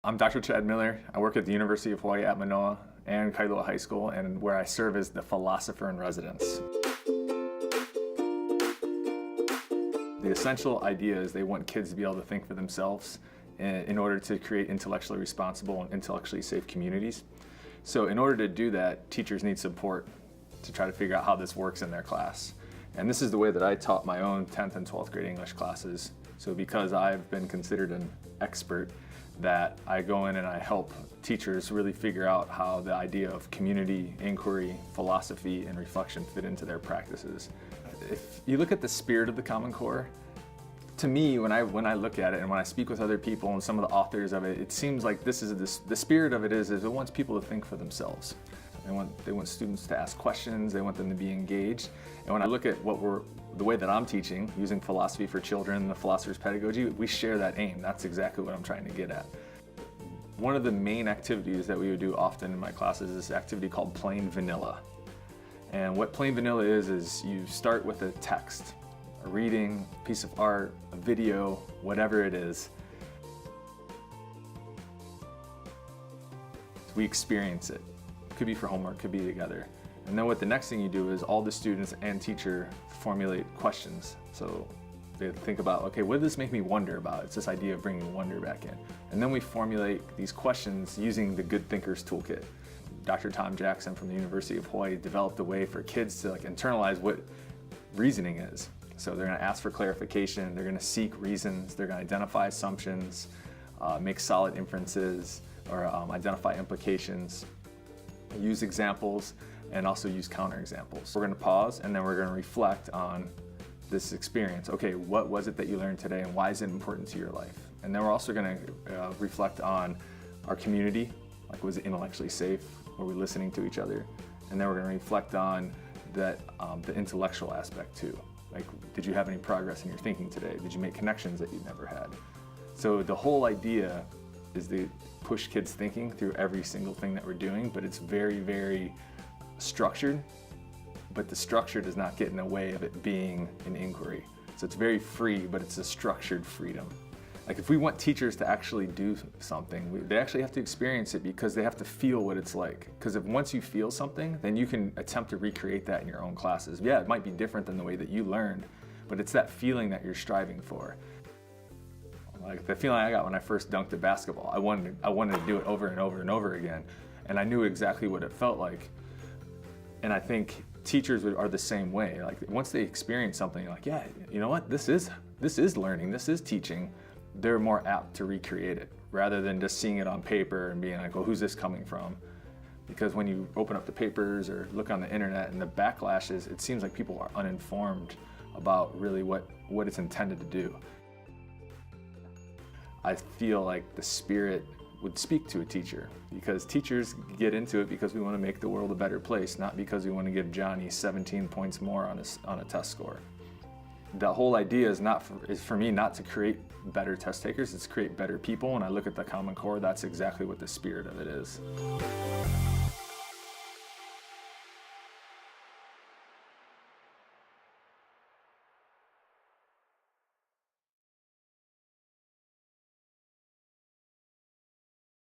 I'm Dr. Chad Miller. I work at the University of Hawaii at Manoa and Kailua High School, and where I serve as the philosopher in residence. The essential idea is they want kids to be able to think for themselves in order to create intellectually responsible and intellectually safe communities. So in order to do that, teachers need support to try to figure out how this works in their class. And this is the way that I taught my own 10th and 12th grade English classes. So because I've been considered an expert, that I go in and I help teachers really figure out how the idea of community, inquiry, philosophy, and reflection fit into their practices. If you look at the spirit of the Common Core, to me, when I look at it and when I speak with other people and some of the authors of it, it seems like the spirit of it is it wants people to think for themselves. They want students to ask questions, they want them to be engaged. And when I look at the way that I'm teaching, using philosophy for children, the philosopher's pedagogy, we share that aim. That's exactly what I'm trying to get at. One of the main activities that we would do often in my classes is this activity called Plain Vanilla. And what Plain Vanilla is you start with a text, a reading, a piece of art, a video, whatever it is. We experience it. Could be for homework, could be together. And then what the next thing you do is all the students and teacher formulate questions. So they think about, okay, what does this make me wonder about? It's this idea of bringing wonder back in. And then we formulate these questions using the Good Thinkers Toolkit. Dr. Tom Jackson from the University of Hawaii developed a way for kids to internalize what reasoning is. So they're gonna ask for clarification, they're gonna seek reasons, they're gonna identify assumptions, make solid inferences, or identify implications, use examples, and also use counterexamples. We're going to pause and then we're going to reflect on this experience. Okay, what was it that you learned today and why is it important to your life? And then we're also going to reflect on our community, like was it intellectually safe? Were we listening to each other? And then we're going to reflect on that, the intellectual aspect too. Like, did you have any progress in your thinking today? Did you make connections that you never had? So the whole idea is to push kids' thinking through every single thing that we're doing, but it's very, very structured, but the structure does not get in the way of it being an inquiry. So it's very free, but it's a structured freedom. Like if we want teachers to actually do something, they actually have to experience it because they have to feel what it's like. Because if once you feel something, then you can attempt to recreate that in your own classes. Yeah, it might be different than the way that you learned, but it's that feeling that you're striving for. Like the feeling I got when I first dunked a basketball, I wanted to do it over and over and over again, and I knew exactly what it felt like. And I think teachers are the same way. Like once they experience something, like, yeah, you know what, this is learning, this is teaching. They're more apt to recreate it rather than just seeing it on paper and being like, well, who's this coming from? Because when you open up the papers or look on the internet and the backlash is, it seems like people are uninformed about really what it's intended to do. I feel like the spirit would speak to a teacher because teachers get into it because we want to make the world a better place, not because we want to give Johnny 17 points more on a test score. The whole idea is for me not to create better test takers, it's to create better people. When I look at the Common Core, that's exactly what the spirit of it is.